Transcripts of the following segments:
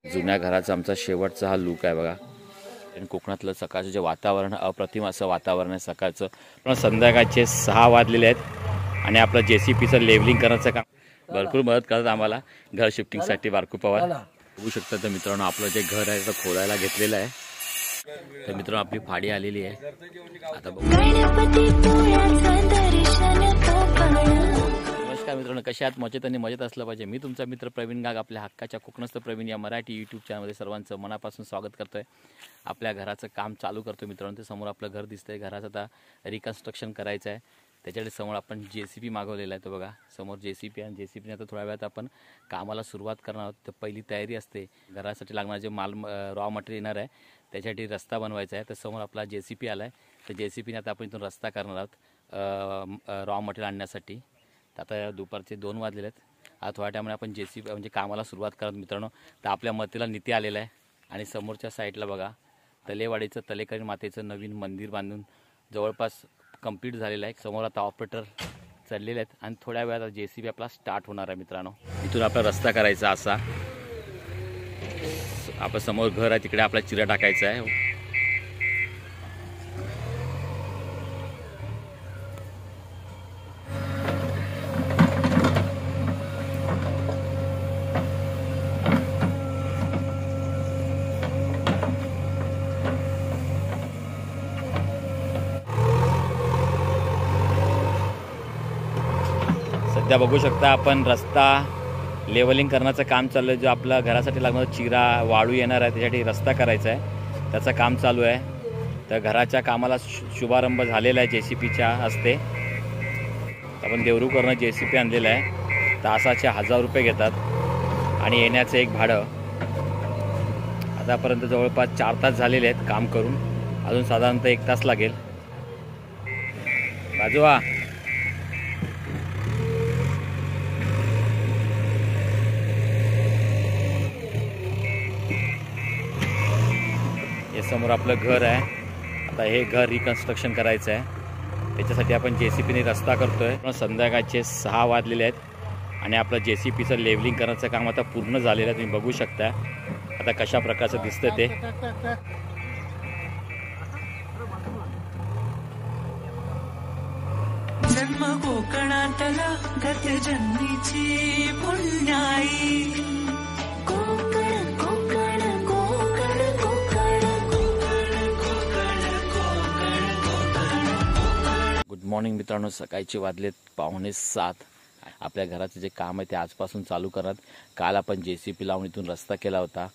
जुन्या घराचा आमचा शेवटचा हा लुक आहे बघा. आणि कोकणातलं सकाळचं जे वातावरण अप्रतिम असं वातावरण आहे सकाळचं. पण संध्याकाळचे 6 वाजलेले आहेत आणि आपलं JCPचं लेवलिंग करण्याचं काम भरपूर मदत करतात आम्हाला घर शिफ्टिंगसाठी बारकू पवार. बघू शकता तर मित्रांनो आपलं जे घर आहे ते खोलायला घेतलेलं आहे. तर मित्रांनो आपली फाडी आलेली आहे आता बघू. नमस्कार मित्रांनो, कशा आहात? मजेत आणि मजेत असलं पाहिजे. मी तुमचा मित्र प्रवीण गाग आपल्या हक्काच्या कोकणस्थ प्रवीण या मराठी यूट्यूब चॅनलमध्ये सर्वांचं मनापासून स्वागत करतोय. आपल्या घराचं काम चालू करतो मित्रांनो. ते समोर आपलं घर दिसतंय. घराचं आता रिकन्स्ट्रक्शन करायचं आहे. त्याच्याकडे समोर आपण JCP मागवलेला आहे. तो बघा समोर JCP आणि JCPने आता थोड्या वेळात आपण कामाला सुरुवात करणार आहोत. तर पहिली तयारी असते घरासाठी लागणारे जे रॉ मटेरियल येणार आहे त्याच्यासाठी रस्ता बनवायचा आहे. तर समोर आपला JCP आला आहे. तर JCPने आता आपण इथून रस्ता करणार आहोत रॉ मटेरियल आणण्यासाठी. आता दुपारचे 2 वाजलेले आहेत. आता थोड्या टायमाने आपण JCP म्हणजे कामाला सुरुवात करत मित्रांनो. तर आपल्या मतीला नीती आलेला आहे आणि समोरच्या साईडला बघा तलेवाडीचं तलेकरी मातेचं नवीन मंदिर बांधून जवळपास कंप्लीट झालेलं आहे. समोर आता ऑपरेटर चाललेले आहेत आणि थोड्या वेळात JCP आपला स्टार्ट होणार आहे मित्रांनो. इथून आपला रस्ता करायचा असा. आपलं समोर घर आहे तिकडे आपला चिरा टाकायचा आहे. सध्या बघू शकता आपण रस्ता लेवलिंग करण्याचं काम चालू आहे. जो आपला घरासाठी लागणारा चिरा वाळू येणार आहे त्यासाठी रस्ता करायचा आहे त्याचं काम चालू आहे. तर घराच्या कामाला शुभारंभ झालेला आहे JCPच्या हस्ते. आपण देवरूकवरनं JCP आणलेलं आहे. तासाचे 1000 रुपये घेतात आणि येण्याचं एक भाडं. आतापर्यंत जवळपास 4 तास झालेले आहेत काम करून. अजून साधारणतः 1 तास लागेल. बाजूवा समोर आपलं घर आहे. आता हे घर रिकन्स्ट्रक्शन करायचं आहे त्याच्यासाठी आपण JCPने रस्ता करतोय. संध्याकाळचे 6 वाजलेले आहेत आणि आपलं JCPचं लेवलिंग करण्याचं काम आता पूर्ण झालेलं आहे. तुम्ही बघू शकता आता कशा प्रकारचं दिसतं ते. जन्म कोकणातला गत जन्मीची पुण्याई. गुड मॉर्निंग मित्रांनो. सकाळचे वाजलेत 6:45. आपल्या घराचं जे काम आहे ते आजपासून चालू करत. काल आपण JCP लावून इथून रस्ता केला होता.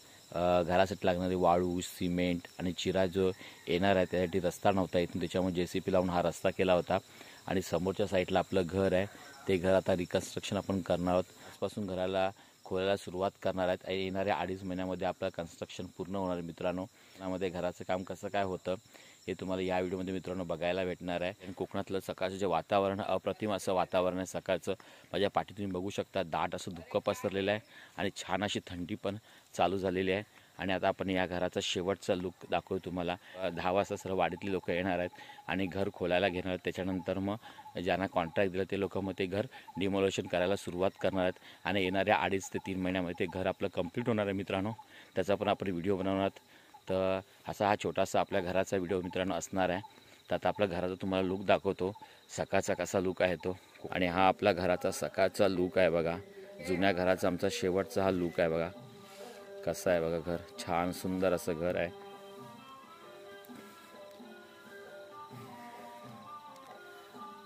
घरासाठी लागणारी वाळू सिमेंट आणि चिरा जो येणार आहे त्यासाठी रस्ता नव्हता इथून, त्याच्यामुळे JCP लावून हा रस्ता केला होता. आणि समोरच्या साईडला आपलं घर आहे ते घर आता रिकन्स्ट्रक्शन आपण करणार आहोत. आजपासून घराला खोलायला सुरुवात करणार आहेत. येणाऱ्या 2.5 महिन्यामध्ये आपलं कन्स्ट्रक्शन पूर्ण होणार आहे मित्रांनो. त्यामध्ये घराचं काम कसं काय होतं हे तुम्हाला या व्हिडिओमध्ये मित्रांनो बघायला भेटणार आहे. आणि कोकणातलं सकाळचं जे वातावरण अप्रतिम असं वातावरण आहे सकाळचं. माझ्या पाठी तुम्ही बघू शकता दाट असं धुकं पसरलेलं आहे आणि छान अशी थंडी पण चालू झालेली आहे. आणि आता आपण या घराचा शेवटचा लुक दाखवू तुम्हाला. 10 वाजता सर्व वाडीतली लोक येणार आहेत आणि घर खोलायला घेणार आहेत. त्याच्यानंतर मग ज्यांना कॉन्ट्रॅक्ट दिलं ते लोक मग ते घर डिमोलेशन करायला सुरुवात करणार आहेत आणि येणाऱ्या 2.5 ते 3 महिन्यामध्ये ते घर आपलं कंप्लीट होणार आहे मित्रांनो. त्याचा पण आपण व्हिडिओ बनवणार आहोत. तर असा हा छोटासा आपल्या घराचा व्हिडिओ मित्रांनो असणार आहे. तर आता आपल्या घराचा तुम्हाला लुक दाखवतो सकाळचा कसा लुक आहे तो. आणि हा आपला घराचा सकाळचा लुक आहे बघा. जुन्या घराचा आमचा शेवटचा हा लुक आहे बघा. कसं आहे बघा घर. छान सुंदर असं घर आहे.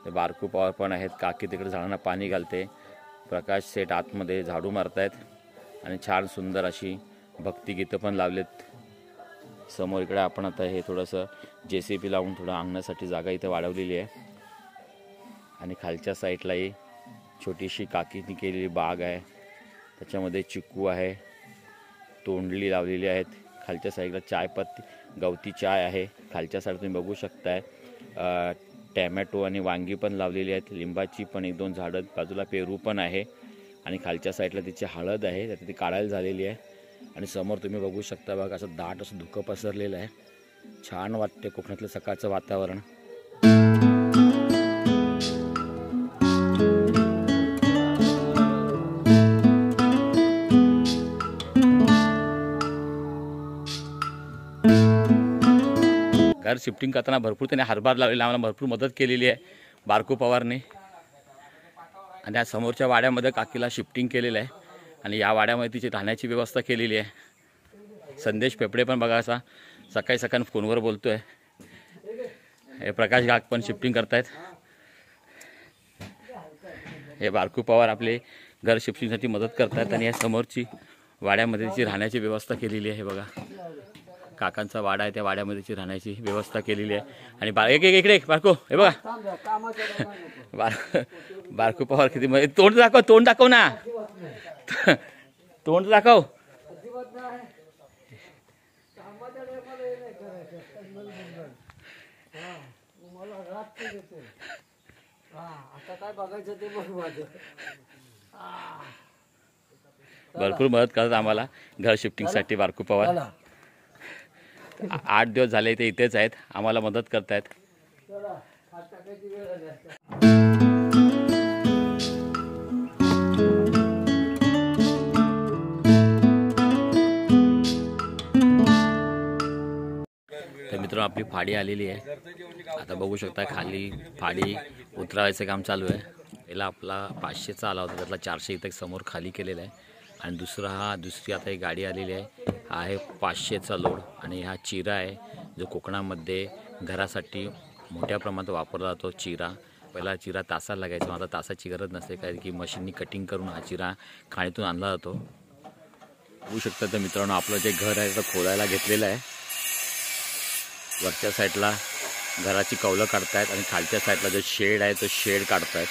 ते बारकू पवार पण आहेत. काकी तिकडे झाडांना पाणी घालते. प्रकाश सेठ आतमध्ये झाडू मारतायत आणि छान सुंदर अशी भक्तिगीतं पण लावलेत. समोर इकडे आपण आता हे थोडंसं JCP लावून थोडं अंगणासाठी जागा इथे वाढवलेली आहे. आणि खालच्या साईडला ही छोटीशी काकीने केलेली बाग आहे. त्याच्यामध्ये चिकू आहे, तोंडली लावलेली आहेत. खालच्या साईडला चायपत्ती गवती चाय आहे. खालच्या साईड तुम्ही बघू शकताय टॅमॅटो आणि वांगी पण लावलेली आहेत. लिंबाची पण 1-2 झाडं. बाजूला पेरू पण आहे आणि खालच्या साईडला तिची हळद आहे त्यात ती काढायला झालेली आहे. आणि समोर तुम्ही बघू शकता बघा असं दाट असं धुकं पसरलेलं आहे. छान वाटते कोकणातलं सकाळचं वातावरण. घर शिफ्टिंग करताना भरपूर त्याने हातभार लावलेला, आम्हाला भरपूर मदत केलेली आहे बारकू पवारने. आणि या समोरच्या वाड्यामध्ये काकीला शिफ्टिंग केलेलं आहे आणि या वाड्यामध्ये तिची राहण्याची व्यवस्था केलेली आहे. संदेश पेपडे पण बघा असा सकाळी सकाळी फोनवर बोलतोय. हे प्रकाश गाग पण शिफ्टिंग करतायत. हे बारकू पवार आपले घर शिफ्टिंगसाठी मदत करतात. आणि या समोरची वाड्यामध्ये तिची राहण्याची व्यवस्था केलेली आहे. बघा काकांचा वाडा आहे, त्या वाड्यामध्ये तिची राहण्याची व्यवस्था केलेली आहे. आणि इकडे बारकू, हे बघा बारकू पवार किती मध्ये तोंड दाखव ना तोंड दाखव. भरपूर मदत करतात आम्हाला घर शिफ्टिंगसाठी बारकू पवार. 8 दिवस झाले ते इथेच आहेत, आम्हाला मदत करतायत. तर मित्रांनो आपली फाडी आलेली आहे. आता बघू शकता खाली फाडी उतरावायचं काम चालू आहे. याला आपला 500चा आला होता, त्यातला 400 इथे समोर खाली केलेला आहे. आणि दुसरी आता एक गाडी आलेली आहे. हा आहे 500चा लोड. आणि हा चिरा आहे जो कोकणामध्ये घरासाठी मोठ्या प्रमाणात वापरला जातो. चिरा पहिला चिरा तासाला लागायचा, आता तासाची गरज नसते कारण की मशीननी कटिंग करून हा चिरा खाणीतून आणला जातो. बघू शकता तर मित्रांनो आपलं जे घर आहे तर खोदायला घेतलेलं आहे. वरच्या साईडला घराची कौलं काढतायत आणि खालच्या साईडला जो शेड आहे तो शेड काढतायत.